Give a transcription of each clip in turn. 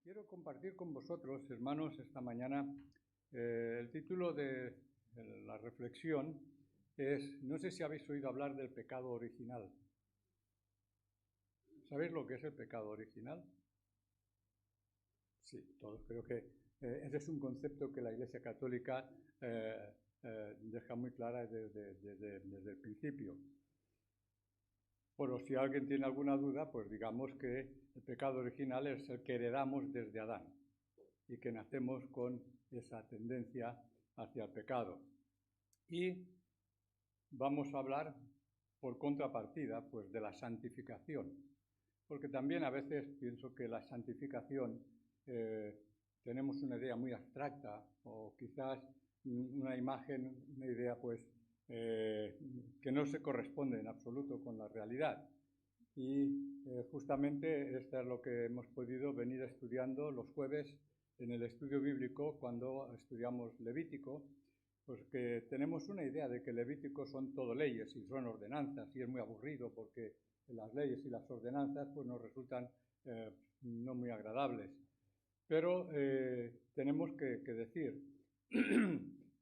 Quiero compartir con vosotros, hermanos, esta mañana el título de la reflexión es, no sé si habéis oído hablar del pecado original. ¿Sabéis lo que es el pecado original? Sí, todos creo que ese es un concepto que la Iglesia Católica deja muy clara desde el principio. Pero si alguien tiene alguna duda, pues digamos que el pecado original es el que heredamos desde Adán y que nacemos con esa tendencia hacia el pecado. Y vamos a hablar, por contrapartida, pues de la santificación, porque también a veces pienso que la santificación tenemos una idea muy abstracta o quizás una imagen, una idea pues que no se corresponde en absoluto con la realidad. Y justamente esto es lo que hemos podido venir estudiando los jueves en el estudio bíblico cuando estudiamos Levítico, pues que tenemos una idea de que Levítico son todo leyes y son ordenanzas, y es muy aburrido porque las leyes y las ordenanzas pues nos resultan no muy agradables. Pero tenemos que decir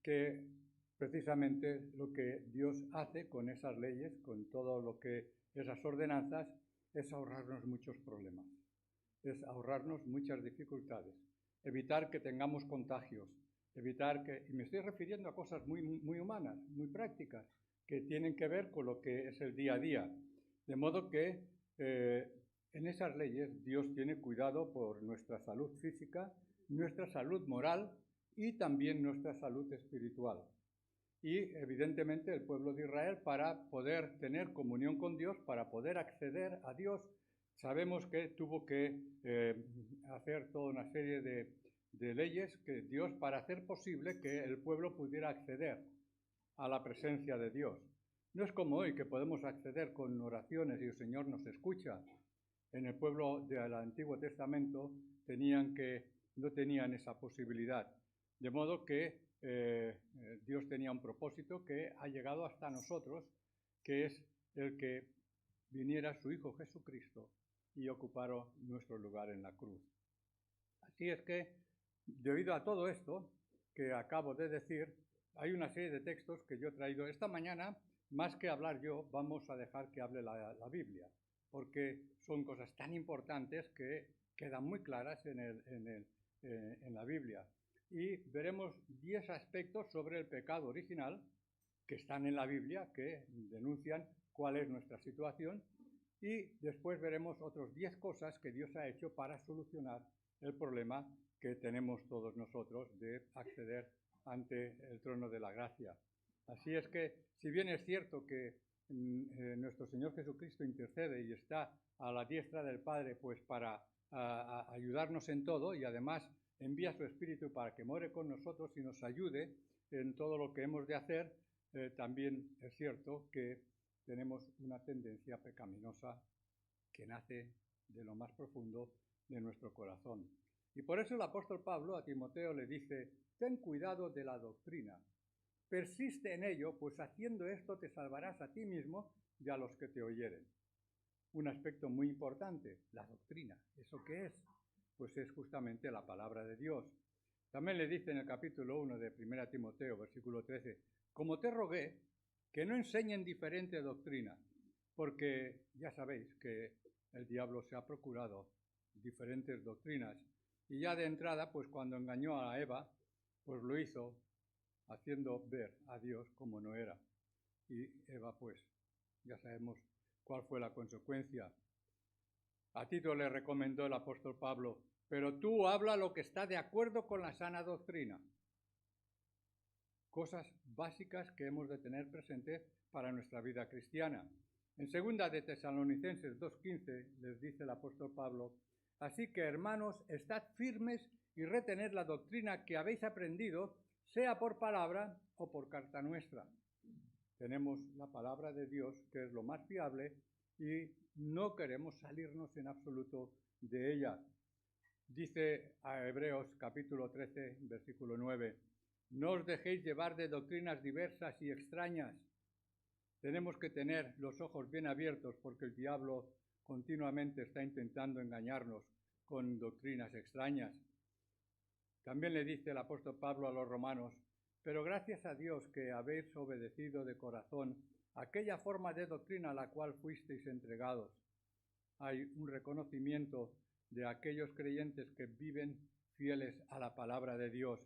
que precisamente lo que Dios hace con esas leyes, con todo lo que esas ordenanzas, es ahorrarnos muchos problemas, es ahorrarnos muchas dificultades, evitar que tengamos contagios, evitar que, y me estoy refiriendo a cosas muy humanas, muy prácticas, que tienen que ver con lo que es el día a día. De modo que en esas leyes Dios tiene cuidado por nuestra salud física, nuestra salud moral y también nuestra salud espiritual. Y evidentemente el pueblo de Israel, para poder tener comunión con Dios, para poder acceder a Dios, sabemos que tuvo que hacer toda una serie de leyes que Dios, para hacer posible que el pueblo pudiera acceder a la presencia de Dios. No es como hoy, que podemos acceder con oraciones y el Señor nos escucha. En el pueblo del Antiguo Testamento no tenían esa posibilidad. De modo que Dios tenía un propósito que ha llegado hasta nosotros, que es el que viniera su Hijo Jesucristo y ocupara nuestro lugar en la cruz. Así es que, debido a todo esto que acabo de decir, hay una serie de textos que yo he traído esta mañana. Más que hablar yo, vamos a dejar que hable la Biblia, porque son cosas tan importantes que quedan muy claras en la Biblia. Y veremos 10 aspectos sobre el pecado original que están en la Biblia, que denuncian cuál es nuestra situación, y después veremos otros 10 cosas que Dios ha hecho para solucionar el problema que tenemos todos nosotros de acceder ante el trono de la gracia. Así es que, si bien es cierto que nuestro Señor Jesucristo intercede y está a la diestra del Padre pues para ayudarnos en todo, y además envía su Espíritu para que more con nosotros y nos ayude en todo lo que hemos de hacer, también es cierto que tenemos una tendencia pecaminosa que nace de lo más profundo de nuestro corazón. Y por eso el apóstol Pablo a Timoteo le dice: ten cuidado de la doctrina, persiste en ello, pues haciendo esto te salvarás a ti mismo y a los que te oyeren. Un aspecto muy importante, la doctrina. ¿Eso qué es? Pues es justamente la palabra de Dios. También le dice en el capítulo 1 de 1 Timoteo, versículo 13, como te rogué, que no enseñen diferente doctrina, porque ya sabéis que el diablo se ha procurado diferentes doctrinas. Y ya de entrada, pues cuando engañó a Eva, pues lo hizo haciendo ver a Dios como no era. Y Eva, pues, ya sabemos cuál fue la consecuencia. A Tito le recomendó el apóstol Pablo: pero tú habla lo que está de acuerdo con la sana doctrina. Cosas básicas que hemos de tener presentes para nuestra vida cristiana. En 2 de Tesalonicenses 2:15 les dice el apóstol Pablo: así que, hermanos, estad firmes y retened la doctrina que habéis aprendido, sea por palabra o por carta nuestra. Tenemos la palabra de Dios, que es lo más fiable, y no queremos salirnos en absoluto de ella. Dice a Hebreos capítulo 13, versículo 9, no os dejéis llevar de doctrinas diversas y extrañas. Tenemos que tener los ojos bien abiertos, porque el diablo continuamente está intentando engañarnos con doctrinas extrañas. También le dice el apóstol Pablo a los romanos: pero gracias a Dios que habéis obedecido de corazón aquella forma de doctrina a la cual fuisteis entregados. Hay un reconocimiento de aquellos creyentes que viven fieles a la palabra de Dios.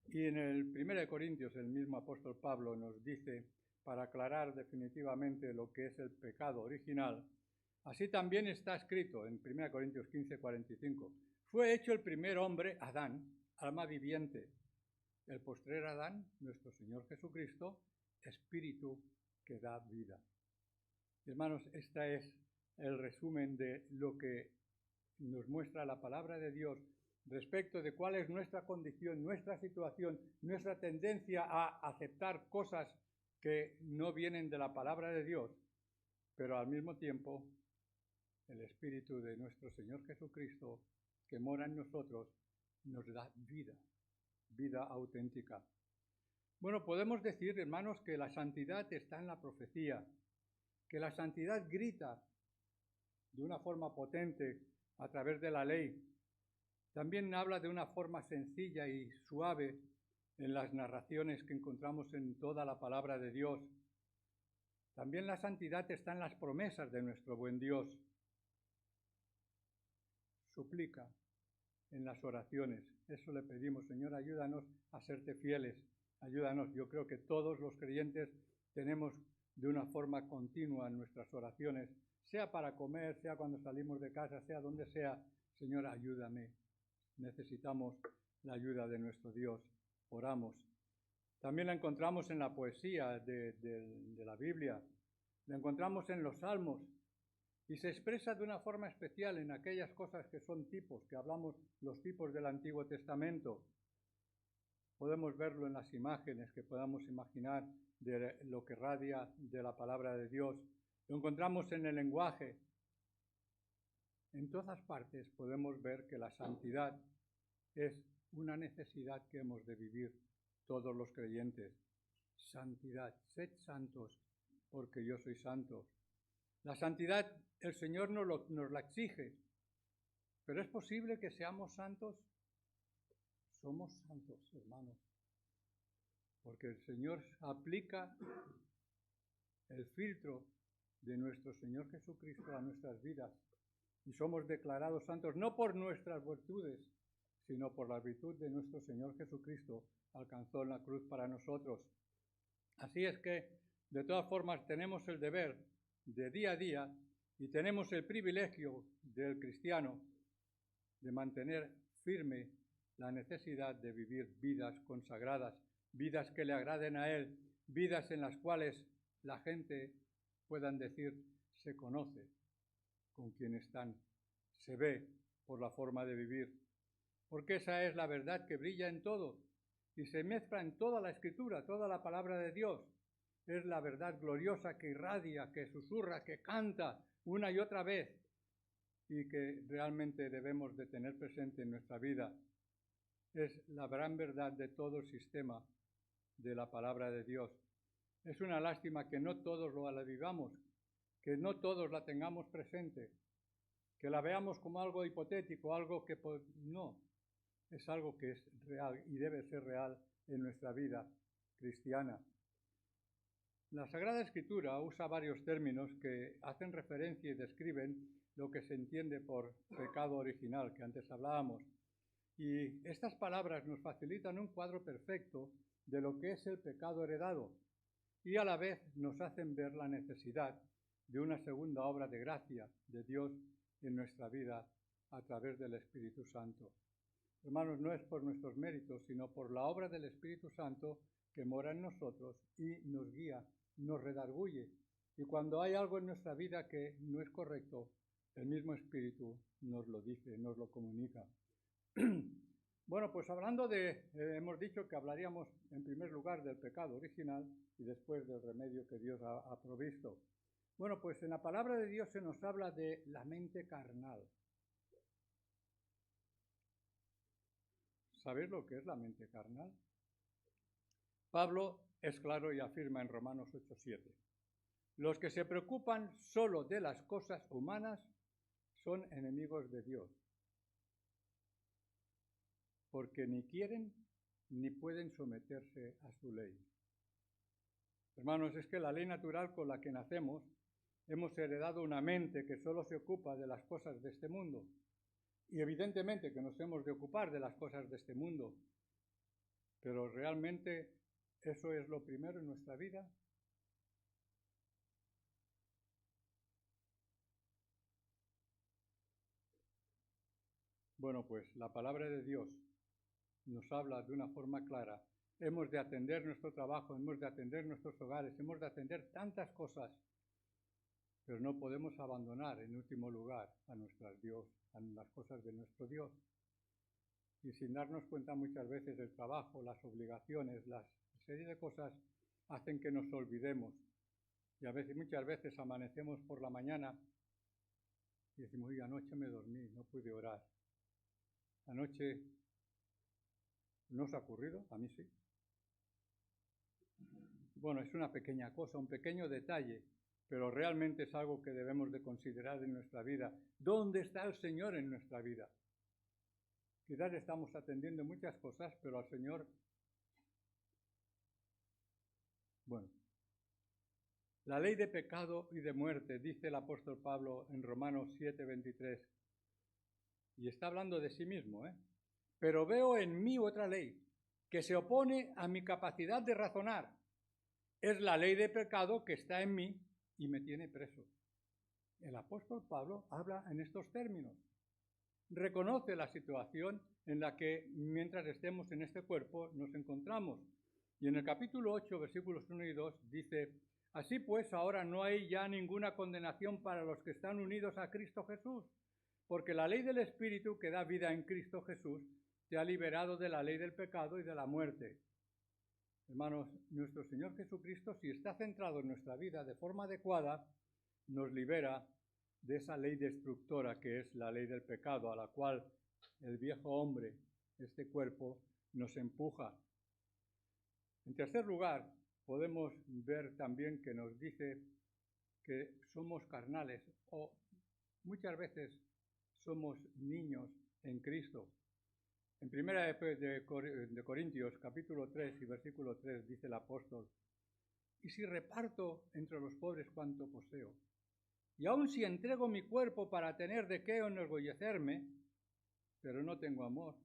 Y en el 1 Corintios el mismo apóstol Pablo nos dice, para aclarar definitivamente lo que es el pecado original, así también está escrito en 1 Corintios 15:45, fue hecho el primer hombre, Adán, alma viviente. El postrer Adán, nuestro Señor Jesucristo, espíritu que da vida. Hermanos, este es el resumen de lo que nos muestra la palabra de Dios respecto de cuál es nuestra condición, nuestra situación, nuestra tendencia a aceptar cosas que no vienen de la palabra de Dios, pero al mismo tiempo el Espíritu de nuestro Señor Jesucristo que mora en nosotros nos da vida, vida auténtica. Bueno, podemos decir, hermanos, que la santidad está en la profecía, que la santidad grita de una forma potente a través de la ley. También habla de una forma sencilla y suave en las narraciones que encontramos en toda la palabra de Dios. También la santidad está en las promesas de nuestro buen Dios. Suplica en las oraciones. Eso le pedimos: Señor, ayúdanos a serte fieles. Ayúdanos. Yo creo que todos los creyentes tenemos de una forma continua en nuestras oraciones, sea para comer, sea cuando salimos de casa, sea donde sea. Señor, ayúdame. Necesitamos la ayuda de nuestro Dios. Oramos. También la encontramos en la poesía de la Biblia. La encontramos en los salmos. Y se expresa de una forma especial en aquellas cosas que son tipos, que hablamos los tipos del Antiguo Testamento. Podemos verlo en las imágenes que podamos imaginar de lo que radia de la palabra de Dios. Lo encontramos en el lenguaje. En todas partes podemos ver que la santidad es una necesidad que hemos de vivir todos los creyentes. Santidad, sed santos, porque yo soy santo. La santidad el Señor nos la exige, pero ¿es posible que seamos santos? Somos santos, hermanos, porque el Señor aplica el filtro de nuestro Señor Jesucristo a nuestras vidas y somos declarados santos no por nuestras virtudes, sino por la virtud de nuestro Señor Jesucristo alcanzó en la cruz para nosotros. Así es que, de todas formas, tenemos el deber de día a día y tenemos el privilegio del cristiano de mantener firme la necesidad de vivir vidas consagradas, vidas que le agraden a Él, vidas en las cuales la gente puedan decir: se conoce con quién están, se ve por la forma de vivir, porque esa es la verdad que brilla en todo y se mezcla en toda la Escritura, toda la palabra de Dios. Es la verdad gloriosa que irradia, que susurra, que canta una y otra vez y que realmente debemos de tener presente en nuestra vida. Es la gran verdad de todo el sistema de la palabra de Dios. Es una lástima que no todos la vivamos, que no todos la tengamos presente, que la veamos como algo hipotético, algo que no, es algo que es real y debe ser real en nuestra vida cristiana. La Sagrada Escritura usa varios términos que hacen referencia y describen lo que se entiende por pecado original, que antes hablábamos. Y estas palabras nos facilitan un cuadro perfecto de lo que es el pecado heredado y a la vez nos hacen ver la necesidad de una segunda obra de gracia de Dios en nuestra vida a través del Espíritu Santo. Hermanos, no es por nuestros méritos, sino por la obra del Espíritu Santo que mora en nosotros y nos guía, nos redarguye. Y cuando hay algo en nuestra vida que no es correcto, el mismo Espíritu nos lo dice, nos lo comunica. Bueno, pues hablando hemos dicho que hablaríamos en primer lugar del pecado original y después del remedio que Dios ha provisto. Bueno, pues en la palabra de Dios se nos habla de la mente carnal. ¿Sabéis lo que es la mente carnal? Pablo es claro y afirma en Romanos 8:7. Los que se preocupan solo de las cosas humanas son enemigos de Dios, porque ni quieren ni pueden someterse a su ley. Hermanos, es que la ley natural con la que nacemos, hemos heredado una mente que solo se ocupa de las cosas de este mundo. Y evidentemente que nos hemos de ocupar de las cosas de este mundo, pero realmente eso es lo primero en nuestra vida. Bueno, pues la palabra de Dios nos habla de una forma clara. Hemos de atender nuestro trabajo, hemos de atender nuestros hogares, hemos de atender tantas cosas, pero no podemos abandonar en último lugar a las cosas de nuestro Dios. Y sin darnos cuenta muchas veces el trabajo, las obligaciones, la serie de cosas hacen que nos olvidemos. Y muchas veces amanecemos por la mañana y decimos, oye, anoche me dormí, no pude orar. Anoche, ¿no os ha ocurrido? A mí sí. Bueno, es una pequeña cosa, un pequeño detalle, pero realmente es algo que debemos de considerar en nuestra vida. ¿Dónde está el Señor en nuestra vida? Quizás estamos atendiendo muchas cosas, pero al Señor, bueno, la ley de pecado y de muerte, dice el apóstol Pablo en Romanos 7:23, y está hablando de sí mismo, pero veo en mí otra ley, que se opone a mi capacidad de razonar. Es la ley de pecado que está en mí y me tiene preso. El apóstol Pablo habla en estos términos. Reconoce la situación en la que mientras estemos en este cuerpo nos encontramos. Y en el capítulo 8, versículos 1 y 2 dice, así pues ahora no hay ya ninguna condenación para los que están unidos a Cristo Jesús, porque la ley del Espíritu que da vida en Cristo Jesús te ha liberado de la ley del pecado y de la muerte. Hermanos, nuestro Señor Jesucristo, si está centrado en nuestra vida de forma adecuada, nos libera de esa ley destructora que es la ley del pecado, a la cual el viejo hombre, este cuerpo, nos empuja. En tercer lugar, podemos ver también que nos dice que somos carnales o muchas veces somos niños en Cristo. En primera de Corintios, capítulo 3 y versículo 3, dice el apóstol, y si reparto entre los pobres cuanto poseo, y aun si entrego mi cuerpo para tener de qué enorgullecerme, pero no tengo amor,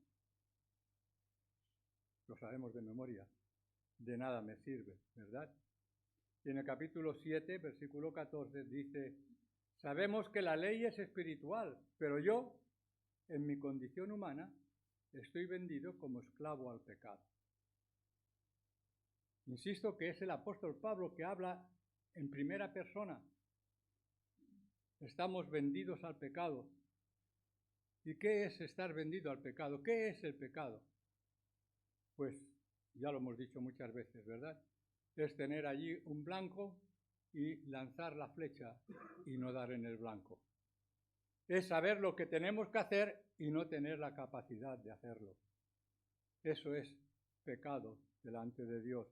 lo sabemos de memoria, de nada me sirve, ¿verdad? Y en el capítulo 7, versículo 14, dice, sabemos que la ley es espiritual, pero yo, en mi condición humana, estoy vendido como esclavo al pecado. Insisto que es el apóstol Pablo que habla en primera persona. Estamos vendidos al pecado. ¿Y qué es estar vendido al pecado? ¿Qué es el pecado? Pues ya lo hemos dicho muchas veces, ¿verdad? Es tener allí un blanco y lanzar la flecha y no dar en el blanco. Es saber lo que tenemos que hacer y no tener la capacidad de hacerlo. Eso es pecado delante de Dios.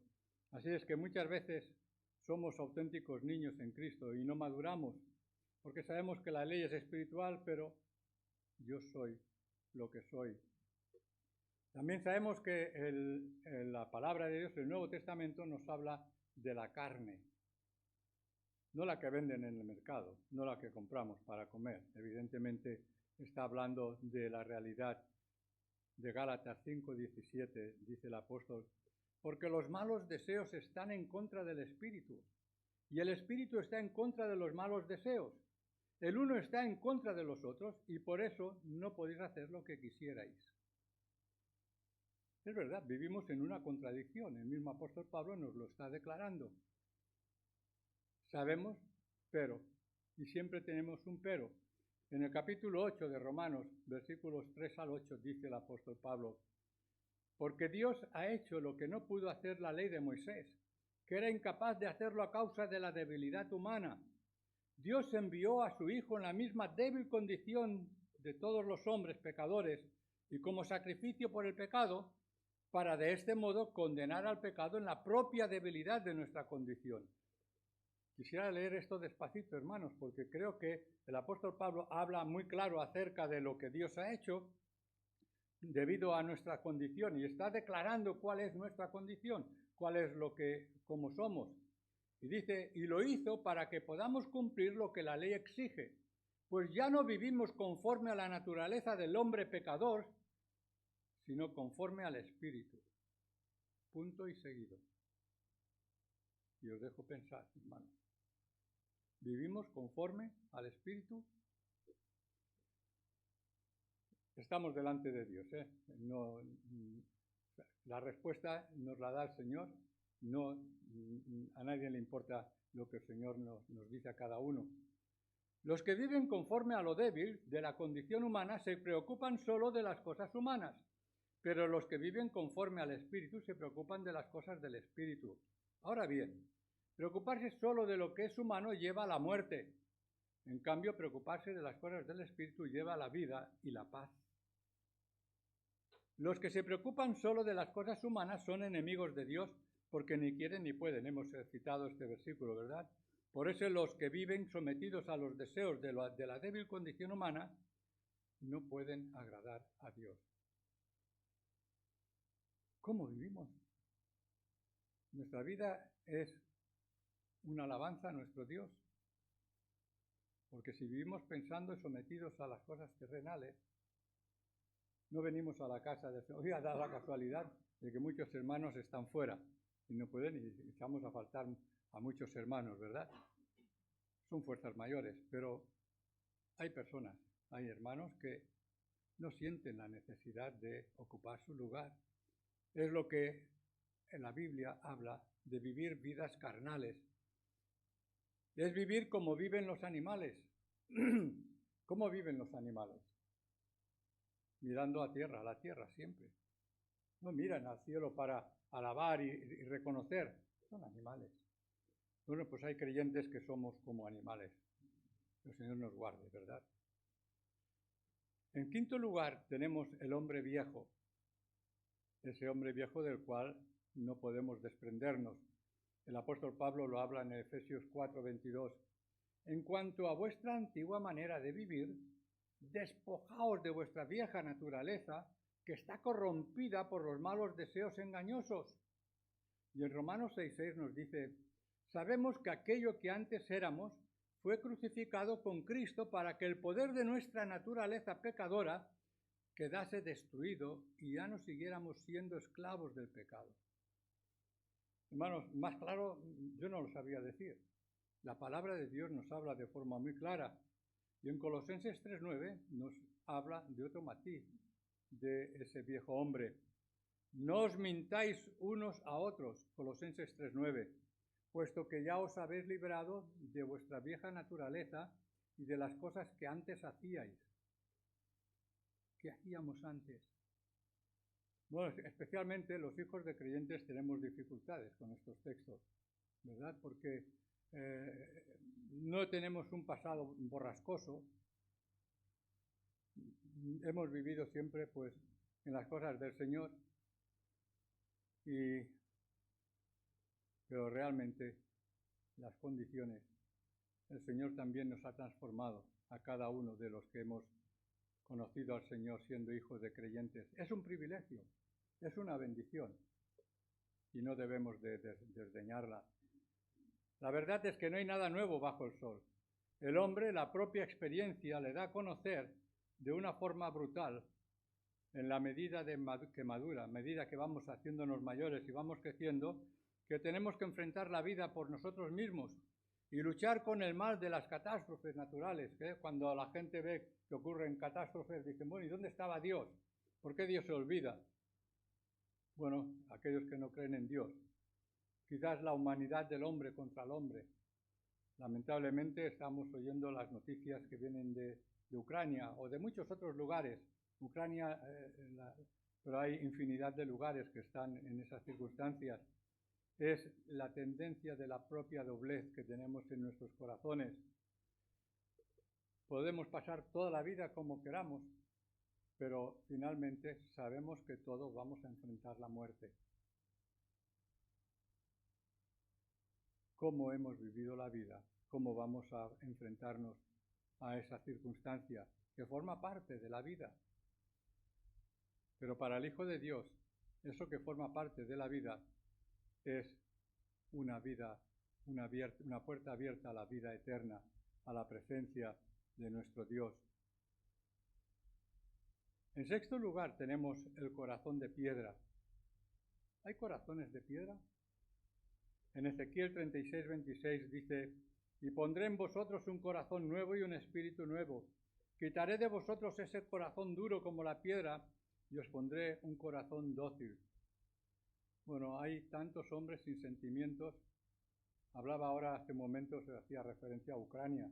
Así es que muchas veces somos auténticos niños en Cristo y no maduramos, porque sabemos que la ley es espiritual, pero yo soy lo que soy. También sabemos que la palabra de Dios, el Nuevo Testamento, nos habla de la carne, no la que venden en el mercado, no la que compramos para comer. Evidentemente está hablando de la realidad de Gálatas 5:17, dice el apóstol, porque los malos deseos están en contra del Espíritu, y el Espíritu está en contra de los malos deseos. El uno está en contra de los otros, y por eso no podéis hacer lo que quisierais. Es verdad, vivimos en una contradicción, el mismo apóstol Pablo nos lo está declarando. Sabemos, pero, y siempre tenemos un pero. En el capítulo 8 de Romanos, versículos 3 al 8, dice el apóstol Pablo, porque Dios ha hecho lo que no pudo hacer la ley de Moisés, que era incapaz de hacerlo a causa de la debilidad humana. Dios envió a su Hijo en la misma débil condición de todos los hombres pecadores y como sacrificio por el pecado, para de este modo condenar al pecado en la propia debilidad de nuestra condición. Quisiera leer esto despacito, hermanos, porque creo que el apóstol Pablo habla muy claro acerca de lo que Dios ha hecho debido a nuestra condición y está declarando cuál es nuestra condición, cuál es lo que, cómo somos. Y dice, y lo hizo para que podamos cumplir lo que la ley exige, pues ya no vivimos conforme a la naturaleza del hombre pecador, sino conforme al Espíritu. Punto y seguido. Y os dejo pensar, hermanos. ¿Vivimos conforme al Espíritu? Estamos delante de Dios, ¿eh? No, la respuesta nos la da el Señor. No, a nadie le importa lo que el Señor nos dice a cada uno. Los que viven conforme a lo débil de la condición humana se preocupan solo de las cosas humanas, pero los que viven conforme al Espíritu se preocupan de las cosas del Espíritu. Ahora bien, preocuparse solo de lo que es humano lleva a la muerte. En cambio, preocuparse de las cosas del Espíritu lleva a la vida y la paz. Los que se preocupan solo de las cosas humanas son enemigos de Dios porque ni quieren ni pueden. Hemos citado este versículo, ¿verdad? Por eso los que viven sometidos a los deseos de la débil condición humana no pueden agradar a Dios. ¿Cómo vivimos? Nuestra vida es una alabanza a nuestro Dios. Porque si vivimos pensando y sometidos a las cosas terrenales, no venimos a la casa del Señor. Hoy ha dado la casualidad de que muchos hermanos están fuera y no pueden, y echamos a faltar a muchos hermanos, ¿verdad? Son fuerzas mayores, pero hay personas, hay hermanos que no sienten la necesidad de ocupar su lugar. Es lo que en la Biblia habla de vivir vidas carnales. Es vivir como viven los animales. ¿Cómo viven los animales? Mirando a la tierra siempre. No miran al cielo para alabar y reconocer. Son animales. Bueno, pues hay creyentes que somos como animales. El Señor nos guarde, ¿verdad? En quinto lugar tenemos el hombre viejo. Ese hombre viejo del cual no podemos desprendernos. El apóstol Pablo lo habla en Efesios 4:22. En cuanto a vuestra antigua manera de vivir, despojaos de vuestra vieja naturaleza, que está corrompida por los malos deseos engañosos. Y en Romanos 6:6 nos dice, sabemos que aquello que antes éramos fue crucificado con Cristo para que el poder de nuestra naturaleza pecadora quedase destruido y ya no siguiéramos siendo esclavos del pecado. Hermanos, más claro yo no lo sabía decir. La palabra de Dios nos habla de forma muy clara. Y en Colosenses 3:9 nos habla de otro matiz de ese viejo hombre. No os mintáis unos a otros, Colosenses 3:9, puesto que ya os habéis librado de vuestra vieja naturaleza y de las cosas que antes hacíais. ¿Qué hacíamos antes? Bueno, especialmente los hijos de creyentes tenemos dificultades con estos textos, ¿verdad? Porque no tenemos un pasado borrascoso, hemos vivido siempre pues en las cosas del Señor, pero realmente las condiciones, el Señor también nos ha transformado a cada uno de los que hemos conocido al Señor siendo hijos de creyentes. Es un privilegio, es una bendición y no debemos de desdeñarla. La verdad es que no hay nada nuevo bajo el sol. El hombre, la propia experiencia, le da a conocer de una forma brutal, en la medida que madura, a medida que vamos haciéndonos mayores y vamos creciendo, que tenemos que enfrentar la vida por nosotros mismos y luchar con el mal de las catástrofes naturales. Cuando la gente ve que ocurren catástrofes, dicen, bueno, ¿y dónde estaba Dios? ¿Por qué Dios se olvida? Bueno, aquellos que no creen en Dios. Quizás la humanidad del hombre contra el hombre. Lamentablemente estamos oyendo las noticias que vienen de Ucrania o de muchos otros lugares. Ucrania, pero hay infinidad de lugares que están en esas circunstancias. Es la tendencia de la propia doblez que tenemos en nuestros corazones. Podemos pasar toda la vida como queramos, pero finalmente sabemos que todos vamos a enfrentar la muerte. cómo hemos vivido la vida, cómo vamos a enfrentarnos a esa circunstancia que forma parte de la vida. Pero para el Hijo de Dios, eso que forma parte de la vida es una vida, una puerta abierta a la vida eterna, a la presencia de nuestro Dios. En sexto lugar tenemos el corazón de piedra. ¿Hay corazones de piedra? En Ezequiel 36, 26 dice: y pondré en vosotros un corazón nuevo y un espíritu nuevo. Quitaré de vosotros ese corazón duro como la piedra y os pondré un corazón dócil. Bueno, hay tantos hombres sin sentimientos. Hablaba ahora hace un momento, se hacía referencia a Ucrania.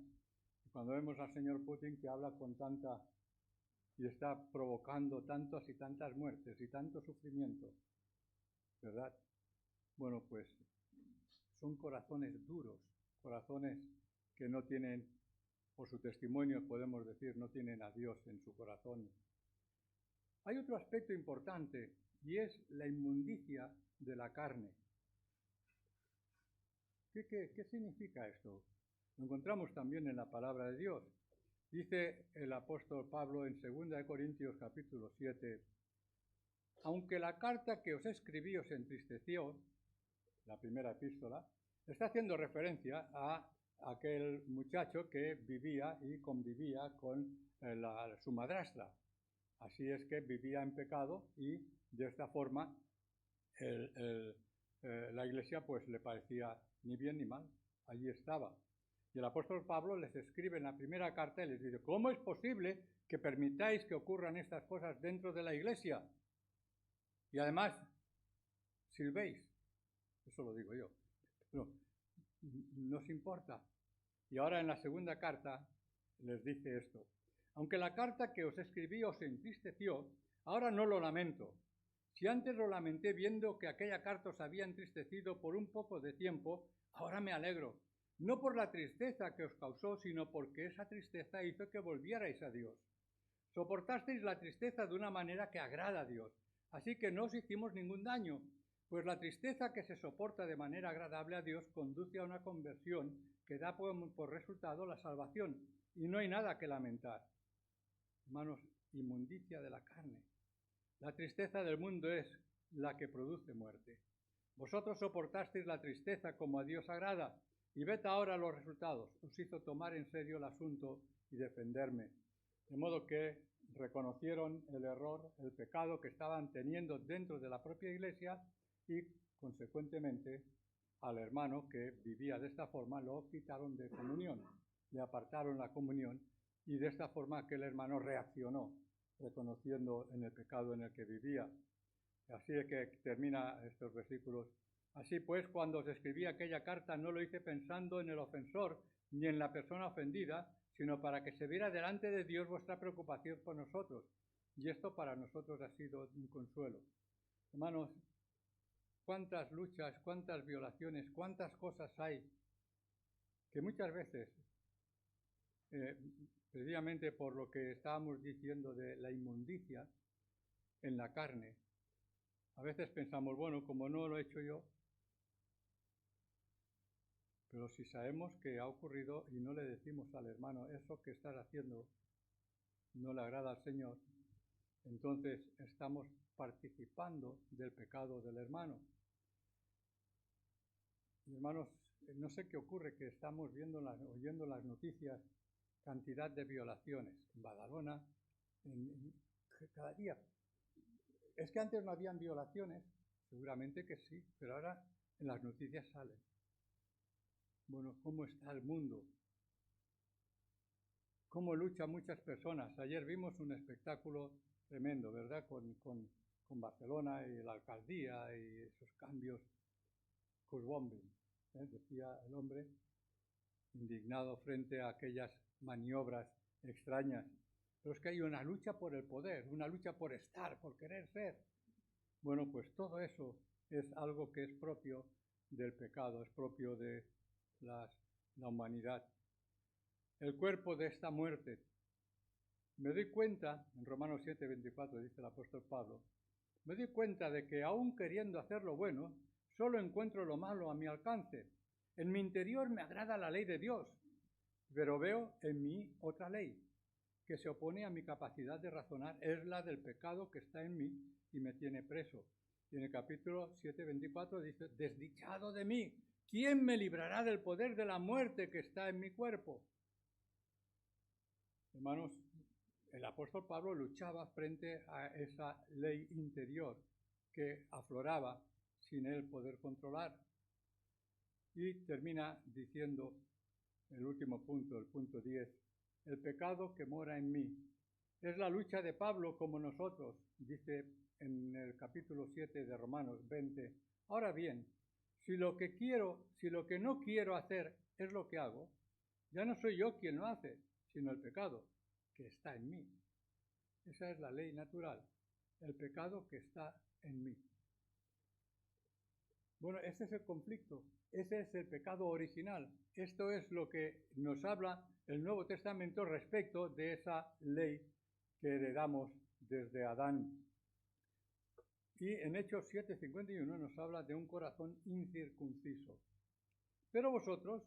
Cuando vemos al señor Putin que habla con tanta y está provocando tantas y tantas muertes y tanto sufrimiento, ¿verdad? Bueno, pues son corazones duros, corazones que no tienen, por su testimonio podemos decir, no tienen a Dios en su corazón. Hay otro aspecto importante y es la inmundicia de la carne. ¿Qué significa esto? Lo encontramos también en la palabra de Dios. Dice el apóstol Pablo en 2 Corintios capítulo 7, aunque la carta que os escribí os entristeció, la primera epístola, está haciendo referencia a aquel muchacho que vivía y convivía con su madrastra. Así es que vivía en pecado y de esta forma la iglesia pues le parecía ni bien ni mal, allí estaba. Y el apóstol Pablo les escribe en la primera carta y les dice: ¿cómo es posible que permitáis que ocurran estas cosas dentro de la iglesia? Y además, sirvéis. Eso lo digo yo. No, nos importa. Y ahora en la segunda carta les dice esto: aunque la carta que os escribí os entristeció, ahora no lo lamento. Si antes lo lamenté viendo que aquella carta os había entristecido por un poco de tiempo, ahora me alegro, no por la tristeza que os causó, sino porque esa tristeza hizo que volvierais a Dios. Soportasteis la tristeza de una manera que agrada a Dios, así que no os hicimos ningún daño, pues la tristeza que se soporta de manera agradable a Dios conduce a una conversión que da por resultado la salvación, y no hay nada que lamentar. Hermanos, inmundicia de la carne. La tristeza del mundo es la que produce muerte. Vosotros soportasteis la tristeza como a Dios agrada, y ved ahora los resultados. Os hizo tomar en serio el asunto y defenderme. De modo que reconocieron el error, el pecado que estaban teniendo dentro de la propia iglesia y, consecuentemente, al hermano que vivía de esta forma lo quitaron de comunión, le apartaron la comunión y de esta forma aquel hermano reaccionó, reconociendo en el pecado en el que vivía. Así es que termina estos versículos. Así pues, cuando os escribí aquella carta no lo hice pensando en el ofensor ni en la persona ofendida, sino para que se viera delante de Dios vuestra preocupación por nosotros. Y esto para nosotros ha sido un consuelo. Hermanos, cuántas luchas, cuántas violaciones, cuántas cosas hay que muchas veces, precisamente por lo que estábamos diciendo de la inmundicia en la carne, a veces pensamos, bueno, como no lo he hecho yo, pero si sabemos que ha ocurrido y no le decimos al hermano, eso que estás haciendo no le agrada al Señor, entonces estamos participando del pecado del hermano. Y hermanos, no sé qué ocurre, que estamos oyendo las noticias, cantidad de violaciones en Badalona, cada día. Es que antes no habían violaciones, seguramente que sí, pero ahora en las noticias salen. Bueno, ¿cómo está el mundo? ¿Cómo luchan muchas personas? Ayer vimos un espectáculo tremendo, ¿verdad? Con Barcelona y la alcaldía y esos cambios. Kurzbombing, decía el hombre, indignado frente a aquellas maniobras extrañas. Pero es que hay una lucha por el poder, una lucha por estar, por querer ser. Bueno, pues todo eso es algo que es propio del pecado, es propio de la humanidad. El cuerpo de esta muerte. Me doy cuenta, en Romanos 7:24 dice el apóstol Pablo, me doy cuenta de que aún queriendo hacer lo bueno, solo encuentro lo malo a mi alcance. En mi interior me agrada la ley de Dios, pero veo en mí otra ley que se opone a mi capacidad de razonar. Es la del pecado que está en mí y me tiene preso. Y en el capítulo 7:24 dice, desdichado de mí, ¿quién me librará del poder de la muerte que está en mi cuerpo? Hermanos, el apóstol Pablo luchaba frente a esa ley interior que afloraba sin él poder controlar. Y termina diciendo el último punto, el punto 10, el pecado que mora en mí. Es la lucha de Pablo como nosotros, dice en el capítulo 7 de Romanos 20. Ahora bien, si lo que no quiero hacer es lo que hago, ya no soy yo quien lo hace, sino el pecado que está en mí. Esa es la ley natural, el pecado que está en mí. Bueno, ese es el conflicto, ese es el pecado original. Esto es lo que nos habla el Nuevo Testamento respecto de esa ley que heredamos desde Adán. Y en Hechos 7:51 nos habla de un corazón incircunciso. Pero vosotros,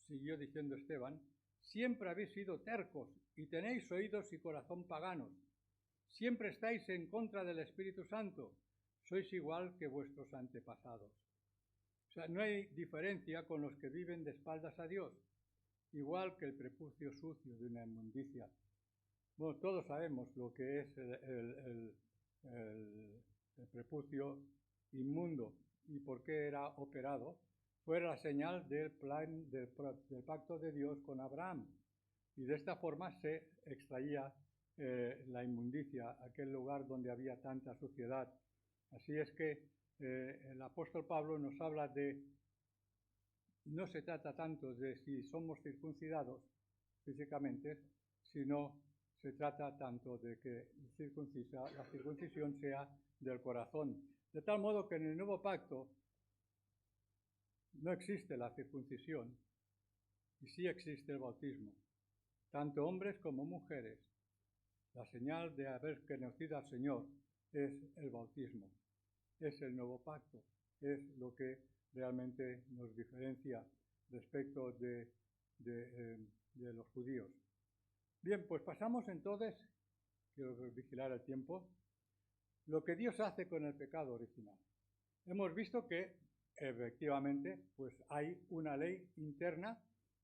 siguió diciendo Esteban, siempre habéis sido tercos y tenéis oídos y corazón paganos. Siempre estáis en contra del Espíritu Santo. Sois igual que vuestros antepasados. O sea, no hay diferencia con los que viven de espaldas a Dios, igual que el prepucio sucio de una inmundicia. Bueno, todos sabemos lo que es el prepucio inmundo y por qué era operado. Fue la señal del pacto de Dios con Abraham. Y de esta forma se extraía la inmundicia, aquel lugar donde había tanta suciedad. Así es que el apóstol Pablo nos habla de, no se trata tanto de si somos circuncidados físicamente, sino se trata tanto de que la circuncisión sea del corazón. De tal modo que en el nuevo pacto no existe la circuncisión y sí existe el bautismo, tanto hombres como mujeres. La señal de haber conocido al Señor es el bautismo, es el nuevo pacto, es lo que realmente nos diferencia respecto de los judíos. Bien, pues pasamos entonces, quiero vigilar el tiempo, lo que Dios hace con el pecado original. Hemos visto que efectivamente pues hay una ley interna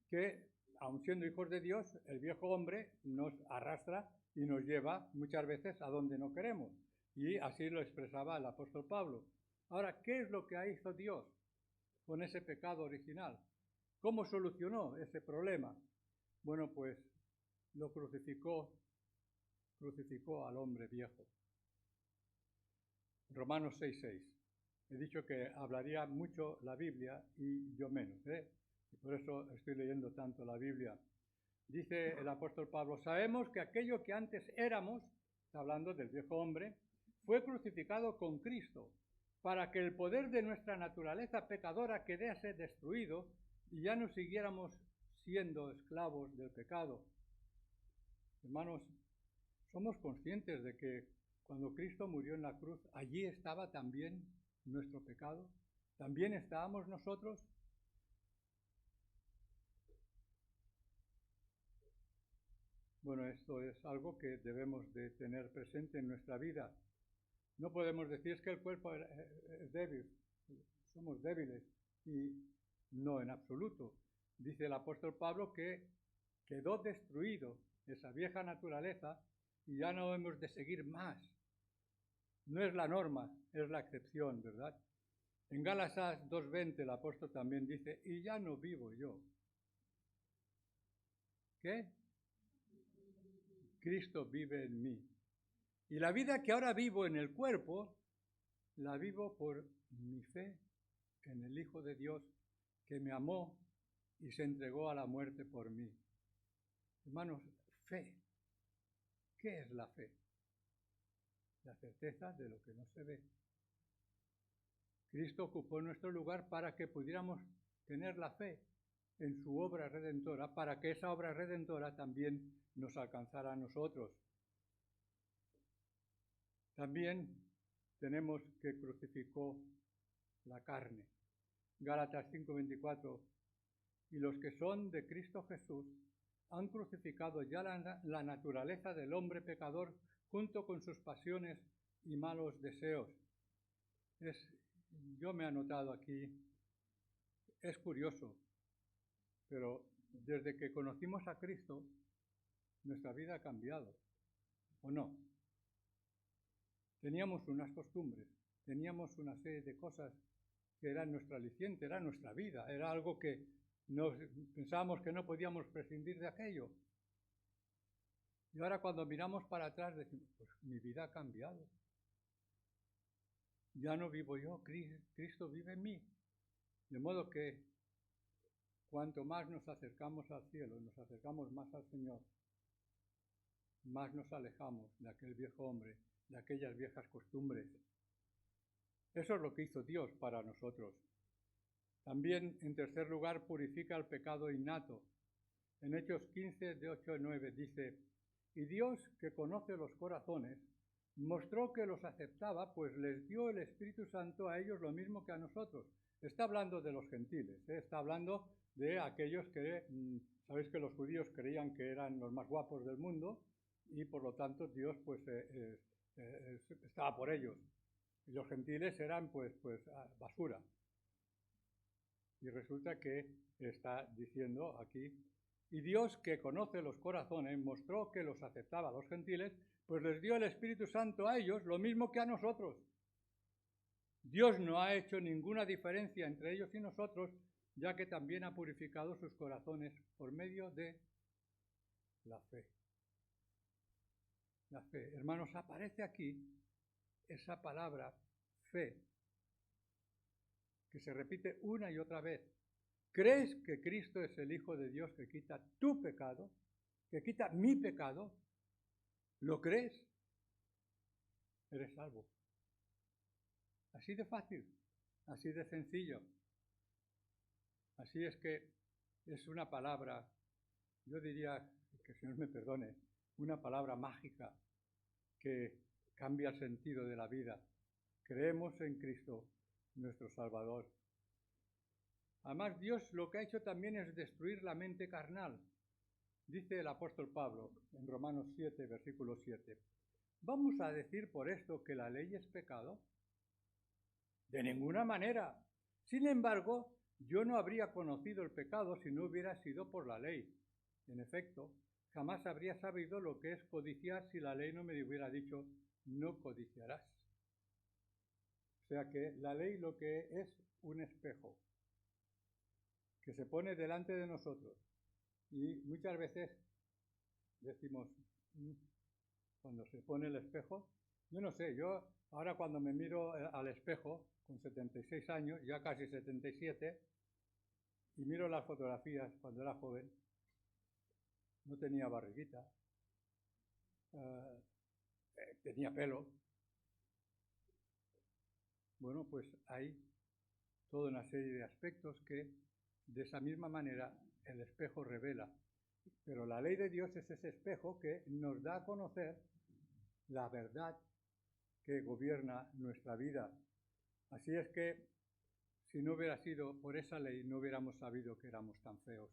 que, aun siendo hijos de Dios, el viejo hombre nos arrastra y nos lleva muchas veces a donde no queremos. Y así lo expresaba el apóstol Pablo. Ahora, ¿qué es lo que hizo Dios con ese pecado original? ¿Cómo solucionó ese problema? Bueno, pues lo crucificó al hombre viejo. Romanos 6:6. He dicho que hablaría mucho la Biblia y yo menos, y por eso estoy leyendo tanto la Biblia. Dice el apóstol Pablo, sabemos que aquello que antes éramos, está hablando del viejo hombre, fue crucificado con Cristo, para que el poder de nuestra naturaleza pecadora quedase destruido y ya no siguiéramos siendo esclavos del pecado. Hermanos, somos conscientes de que cuando Cristo murió en la cruz, allí estaba también nuestro pecado, también estábamos nosotros. Bueno, esto es algo que debemos de tener presente en nuestra vida. No podemos decir que el cuerpo es débil, somos débiles, y no en absoluto. Dice el apóstol Pablo que quedó destruido esa vieja naturaleza y ya no hemos de seguir más. No es la norma, es la excepción, ¿verdad? En Gálatas 2:20 el apóstol también dice, y ya no vivo yo. ¿Qué? Cristo vive en mí. Y la vida que ahora vivo en el cuerpo, la vivo por mi fe en el Hijo de Dios que me amó y se entregó a la muerte por mí. Hermanos, fe. ¿Qué es la fe? La certeza de lo que no se ve. Cristo ocupó nuestro lugar para que pudiéramos tener la fe en su obra redentora, para que esa obra redentora también nos alcanzara a nosotros. También tenemos que crucificó la carne. Gálatas 5:24 y los que son de Cristo Jesús han crucificado ya la naturaleza del hombre pecador junto con sus pasiones y malos deseos. Yo me he anotado aquí, es curioso, pero desde que conocimos a Cristo, nuestra vida ha cambiado, ¿o no? Teníamos unas costumbres, teníamos una serie de cosas que eran nuestro aliciente, era nuestra vida, era algo que pensábamos que no podíamos prescindir de aquello. Y ahora cuando miramos para atrás decimos, pues mi vida ha cambiado. Ya no vivo yo, Cristo vive en mí. De modo que cuanto más nos acercamos al cielo, nos acercamos más al Señor, más nos alejamos de aquel viejo hombre, de aquellas viejas costumbres. Eso es lo que hizo Dios para nosotros. También, en tercer lugar, purifica el pecado innato. En Hechos 15, de 8 a 9, dice, y Dios, que conoce los corazones, mostró que los aceptaba, pues les dio el Espíritu Santo a ellos lo mismo que a nosotros. Está hablando de los gentiles, está hablando de aquellos que, sabéis que los judíos creían que eran los más guapos del mundo, y por lo tanto Dios pues estaba por ellos. Y los gentiles eran pues basura. Y resulta que está diciendo aquí, y Dios que conoce los corazones mostró que los aceptaba a los gentiles, pues les dio el Espíritu Santo a ellos lo mismo que a nosotros. Dios no ha hecho ninguna diferencia entre ellos y nosotros, ya que también ha purificado sus corazones por medio de la fe. La fe. Hermanos, aparece aquí esa palabra fe, que se repite una y otra vez. ¿Crees que Cristo es el Hijo de Dios que quita tu pecado, que quita mi pecado? ¿Lo crees? Eres salvo. Así de fácil, así de sencillo. Así es que es una palabra, yo diría, que el Señor me perdone, una palabra mágica que cambia el sentido de la vida. Creemos en Cristo, nuestro Salvador. Además, Dios lo que ha hecho también es destruir la mente carnal. Dice el apóstol Pablo en Romanos 7, versículo 7. ¿Vamos a decir por esto que la ley es pecado? De ninguna manera. Sin embargo, yo no habría conocido el pecado si no hubiera sido por la ley. En efecto, jamás habría sabido lo que es codiciar si la ley no me hubiera dicho, no codiciarás. O sea que la ley lo que es un espejo que se pone delante de nosotros. Y muchas veces decimos, cuando se pone el espejo, yo no sé, yo ahora cuando me miro al espejo, con 76 años, ya casi 77, y miro las fotografías cuando era joven, no tenía barriguita, tenía pelo. Bueno, pues hay toda una serie de aspectos que de esa misma manera el espejo revela. Pero la ley de Dios es ese espejo que nos da a conocer la verdad que gobierna nuestra vida. Así es que si no hubiera sido por esa ley, no hubiéramos sabido que éramos tan feos.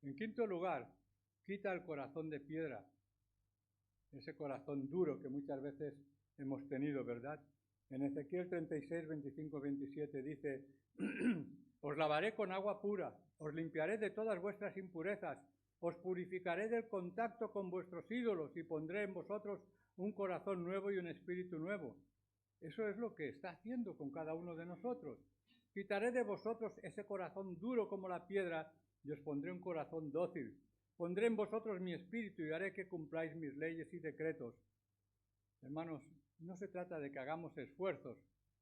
En quinto lugar, quita el corazón de piedra, ese corazón duro que muchas veces hemos tenido, ¿verdad? En Ezequiel 36, 25, 27 dice, os lavaré con agua pura, os limpiaré de todas vuestras impurezas, os purificaré del contacto con vuestros ídolos y pondré en vosotros un corazón nuevo y un espíritu nuevo. Eso es lo que está haciendo con cada uno de nosotros. Quitaré de vosotros ese corazón duro como la piedra y os pondré un corazón dócil. Pondré en vosotros mi espíritu y haré que cumpláis mis leyes y decretos. Hermanos, no se trata de que hagamos esfuerzos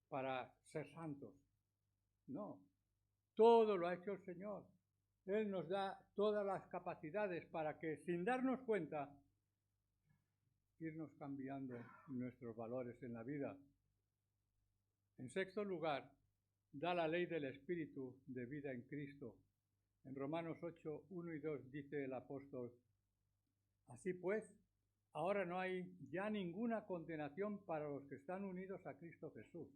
para ser santos. No, todo lo ha hecho el Señor. Él nos da todas las capacidades para que, sin darnos cuenta, irnos cambiando nuestros valores en la vida. En sexto lugar, da la ley del Espíritu de vida en Cristo. En Romanos 8, 1 y 2 dice el apóstol, así pues, ahora no hay ya ninguna condenación para los que están unidos a Cristo Jesús.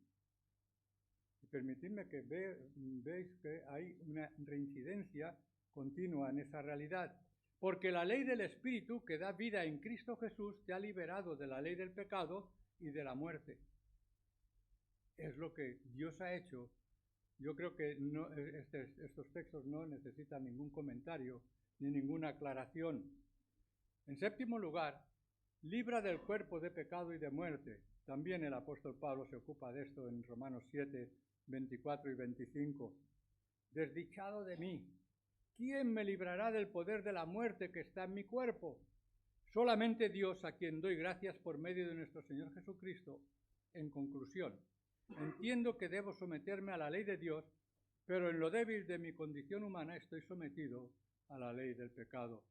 permitidme que veáis que hay una reincidencia continua en esa realidad. Porque la ley del Espíritu que da vida en Cristo Jesús te ha liberado de la ley del pecado y de la muerte. Es lo que Dios ha hecho. Yo creo que estos textos no necesitan ningún comentario ni ninguna aclaración. En séptimo lugar, libra del cuerpo de pecado y de muerte. También el apóstol Pablo se ocupa de esto en Romanos 7, 24 y 25. Desdichado de mí, ¿quién me librará del poder de la muerte que está en mi cuerpo? Solamente Dios, a quien doy gracias por medio de nuestro Señor Jesucristo. En conclusión, entiendo que debo someterme a la ley de Dios, pero en lo débil de mi condición humana estoy sometido a la ley del pecado.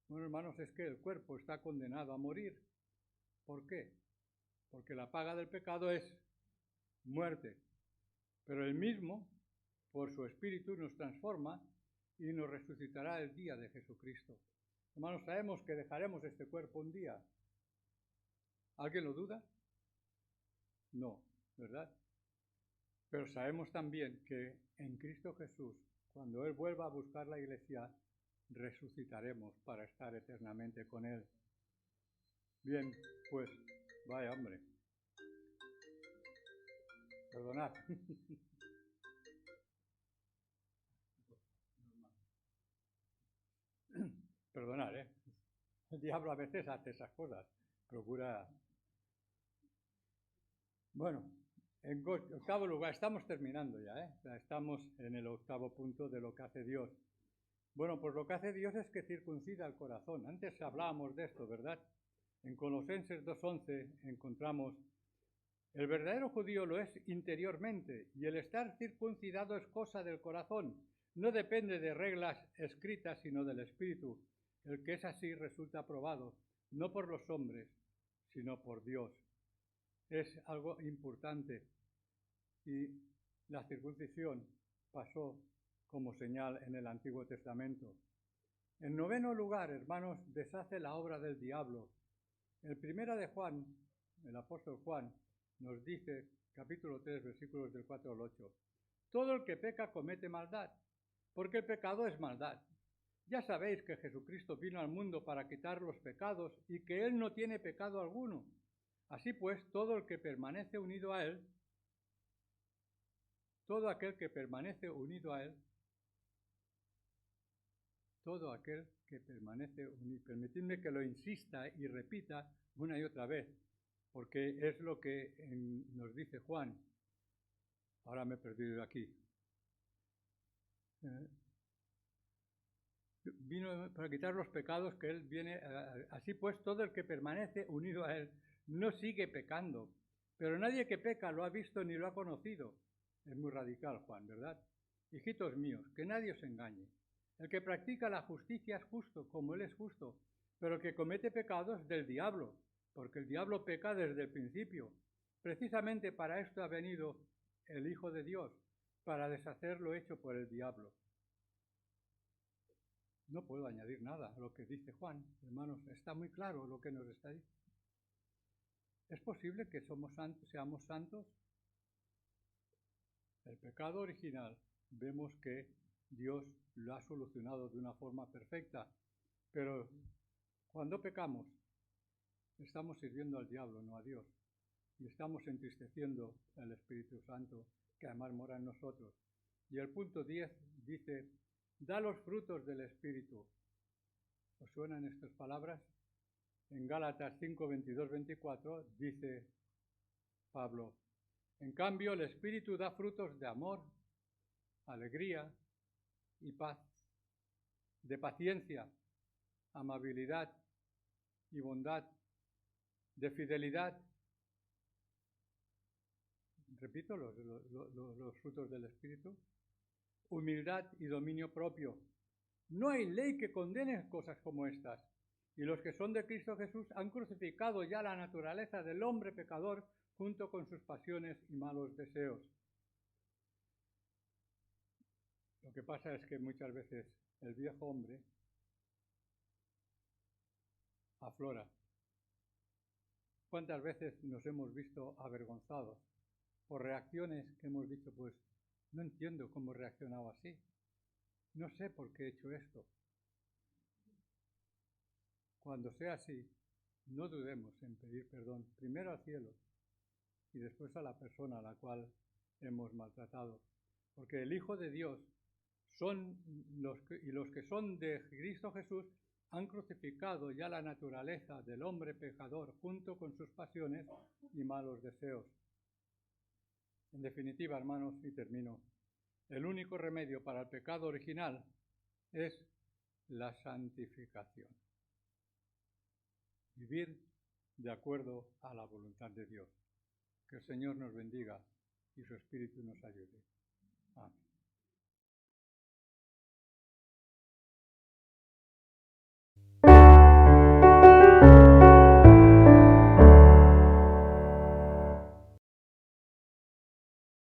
Bueno, hermanos, es que el cuerpo está condenado a morir. ¿Por qué? Porque la paga del pecado es muerte, pero el mismo, por su Espíritu, nos transforma y nos resucitará el día de Jesucristo. Hermanos, sabemos que dejaremos este cuerpo un día. ¿Alguien lo duda? No, ¿verdad? Pero sabemos también que en Cristo Jesús, cuando Él vuelva a buscar la iglesia, resucitaremos para estar eternamente con Él. Bien, pues, vaya hombre. Perdonad. Perdonad, ¿eh? El diablo a veces hace esas cosas. Procura... Bueno, en octavo lugar, estamos terminando ya, ¿eh? Estamos en el octavo punto de lo que hace Dios. Bueno, pues lo que hace Dios es que circuncida el corazón. Antes hablábamos de esto, ¿verdad? En Colosenses 2:11 encontramos: el verdadero judío lo es interiormente, y el estar circuncidado es cosa del corazón. No depende de reglas escritas, sino del Espíritu. El que es así resulta aprobado, no por los hombres, sino por Dios. Es algo importante, y la circuncisión pasó como señal en el Antiguo Testamento. En noveno lugar, hermanos, deshace la obra del diablo. En primera de Juan, el apóstol Juan nos dice, capítulo 3, versículos del 4 al 8, todo el que peca comete maldad, porque el pecado es maldad. Ya sabéis que Jesucristo vino al mundo para quitar los pecados y que Él no tiene pecado alguno. Así pues, todo el que permanece unido a Él, todo aquel que permanece unido a Él, todo aquel que permanece unido, permitidme que lo insista y repita una y otra vez, porque es lo que nos dice Juan. Ahora me he perdido aquí. Vino para quitar los pecados que Él viene. Así pues, todo el que permanece unido a Él no sigue pecando. Pero nadie que peca lo ha visto ni lo ha conocido. Es muy radical, Juan, ¿verdad? Hijitos míos, que nadie os engañe. El que practica la justicia es justo, como Él es justo. Pero el que comete pecados es del diablo, porque el diablo peca desde el principio. Precisamente para esto ha venido el Hijo de Dios, para deshacer lo hecho por el diablo. No puedo añadir nada a lo que dice Juan, hermanos, está muy claro lo que nos está diciendo. ¿Es posible que seamos santos? El pecado original, vemos que Dios lo ha solucionado de una forma perfecta, pero cuando pecamos, estamos sirviendo al diablo, no a Dios, y estamos entristeciendo al Espíritu Santo, que además mora en nosotros. Y el punto 10 dice: da los frutos del Espíritu. ¿Os suenan estas palabras? En Gálatas 5, 22, 24 dice Pablo: en cambio el Espíritu da frutos de amor, alegría y paz, de paciencia, amabilidad y bondad, de fidelidad. Repito, los frutos del Espíritu: humildad y dominio propio. No hay ley que condene cosas como estas. Y los que son de Cristo Jesús han crucificado ya la naturaleza del hombre pecador junto con sus pasiones y malos deseos. Lo que pasa es que muchas veces el viejo hombre aflora. ¿Cuántas veces nos hemos visto avergonzados por reacciones que hemos dicho, pues no entiendo cómo he reaccionado así, no sé por qué he hecho esto. Cuando sea así, no dudemos en pedir perdón primero al cielo y después a la persona a la cual hemos maltratado, porque el Hijo de Dios los que son de Cristo Jesús han crucificado ya la naturaleza del hombre pecador junto con sus pasiones y malos deseos. En definitiva, hermanos, y termino, el único remedio para el pecado original es la santificación. Vivir de acuerdo a la voluntad de Dios. Que el Señor nos bendiga y su Espíritu nos ayude. Amén.